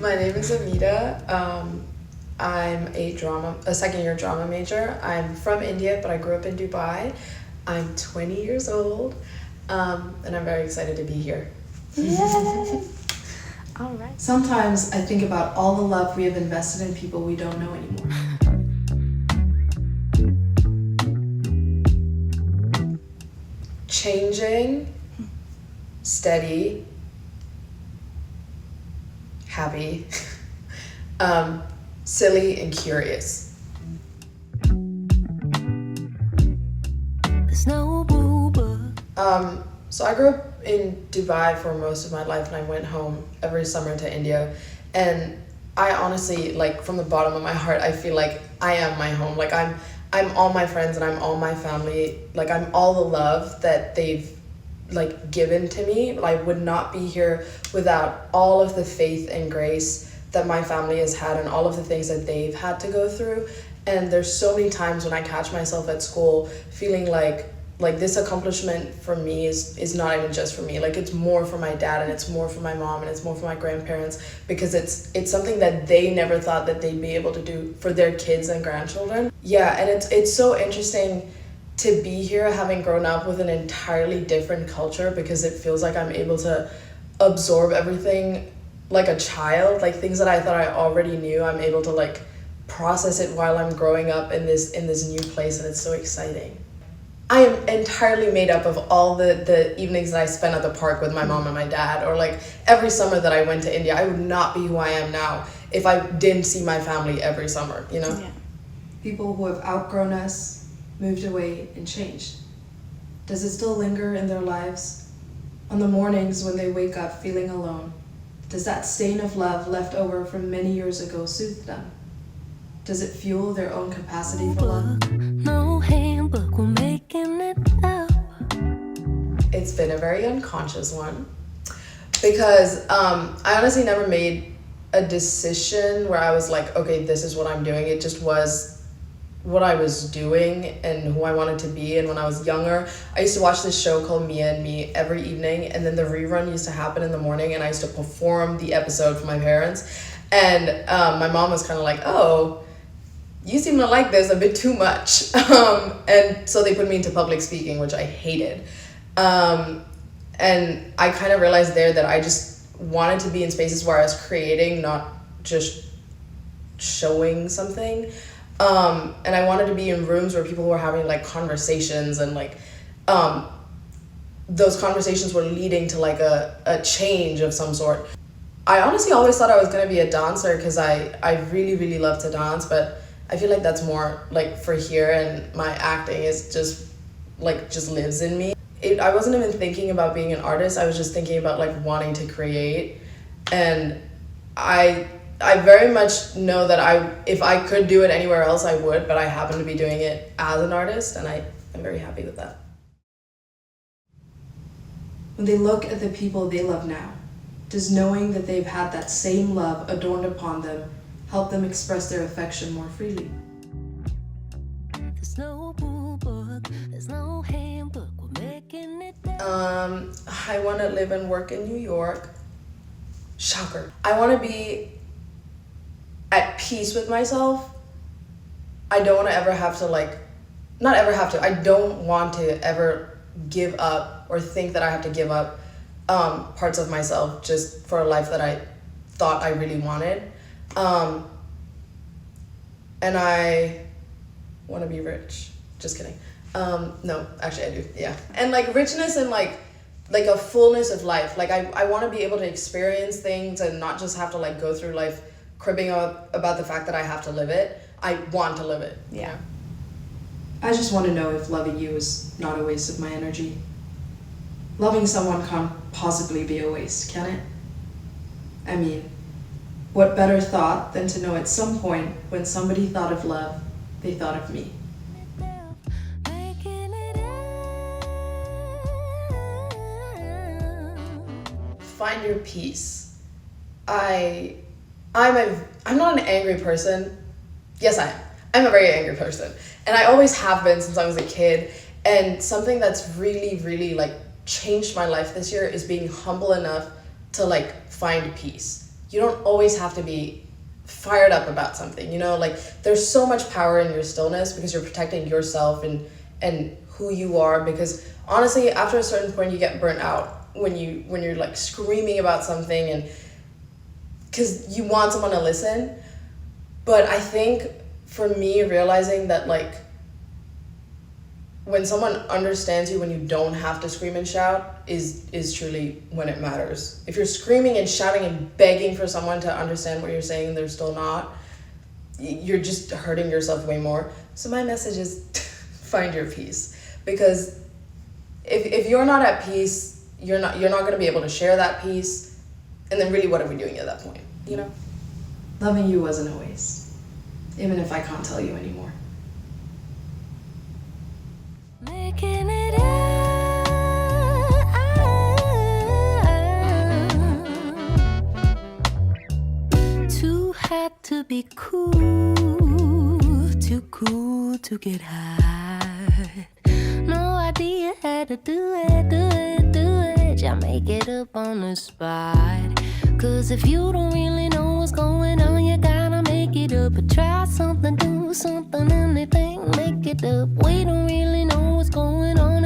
My name is Amita. I'm a second-year drama major. I'm from India, but I grew up in Dubai. I'm 20 years old, and I'm very excited to be here. Yay! All right. Sometimes I think about all the love we have invested in people we don't know anymore. Changing, steady, happy, silly, and curious. So I grew up in Dubai for most of my life, and I went home every summer to India. And I honestly, like, from the bottom of my heart, I feel like I am my home. Like, I'm all my friends and I'm all my family. Like, I'm all the love that they've, like, given to me. I would not be here without all of the faith and grace that my family has had and all of the things that they've had to go through. And there's so many times when I catch myself at school feeling like this accomplishment for me is not even just for me. Like, it's more for my dad, and it's more for my mom, and it's more for my grandparents, because it's something that they never thought that they'd be able to do for their kids and grandchildren. Yeah, and it's so interesting to be here, having grown up with an entirely different culture, because it feels like I'm able to absorb everything like a child. Like, things that I thought I already knew, I'm able to, like, process it while I'm growing up in this new place, and it's so exciting. I am entirely made up of all the evenings that I spent at the park with my mom and my dad, or like every summer that I went to India. I would not be who I am now if I didn't see my family every summer, you know? Yeah. People who have outgrown us, moved away, and changed. Does it still linger in their lives? On the mornings when they wake up feeling alone, does that stain of love left over from many years ago soothe them? Does it fuel their own capacity for love? No handbook, we're making it up. It's been a very unconscious one, because I honestly never made a decision where I was like, okay, this is what I'm doing. It just was what I was doing and who I wanted to be. And when I was younger, I used to watch this show called Mia and Me every evening, and then the rerun used to happen in the morning, and I used to perform the episode for my parents. And my mom was kind of like, oh, you seem to like this a bit too much. And so they put me into public speaking, which I hated. And I kind of realized there that I just wanted to be in spaces where I was creating, not just showing something. And I wanted to be in rooms where people were having like conversations, and like those conversations were leading to like a change of some sort. I honestly always thought I was going to be a dancer, because I really, really love to dance, but I feel like that's more like for here, and my acting is just lives in me. I wasn't even thinking about being an artist. I was just thinking about like wanting to create. And I very much know that if I could do it anywhere else, I would, but I happen to be doing it as an artist, and I'm very happy with that. When they look at the people they love now, does knowing that they've had that same love adorned upon them help them express their affection more freely? There's no rule book, there's no handbook, we're making it up. I want to live and work in New York. Shocker. I want to be at peace with myself. I don't want to ever have to I don't want to ever give up or think that I have to give up parts of myself just for a life that I thought I really wanted. And I want to be rich. Just kidding. No, actually I do, yeah. And like richness and like a fullness of life. Like I want to be able to experience things and not just have to like go through life cribbing about the fact that I have to live it. I want to live it. Yeah. I just want to know if loving you is not a waste of my energy. Loving someone can't possibly be a waste, can it? I mean, what better thought than to know at some point when somebody thought of love, they thought of me. Making it up. Find your peace. I'm not an angry person. Yes, I am. I'm a very angry person. And I always have been since I was a kid. And something that's really, really like changed my life this year is being humble enough to like find peace. you don't always have to be fired up about something, you know, like there's so much power in your stillness because you're protecting yourself and who you are. Because honestly, after a certain point you get burnt out when you're like screaming about something, and because you want someone to listen. But I think for me, realizing that like when someone understands you when you don't have to scream and shout is truly when it matters. If you're screaming and shouting and begging for someone to understand what you're saying, they're still not, you're just hurting yourself way more. So my message is find your peace. Because if you're not at peace, you're not going to be able to share that peace. And then really, what are we doing at that point, you know? Loving you wasn't a waste, even if I can't tell you anymore. Making it too hot to be cool, too cool to get high. No idea how to do it. Y'all make it up on the spot. Cause if you don't really know what's going on, you gotta make it up. But try something, do something, anything, make it up. We don't really know what's going on.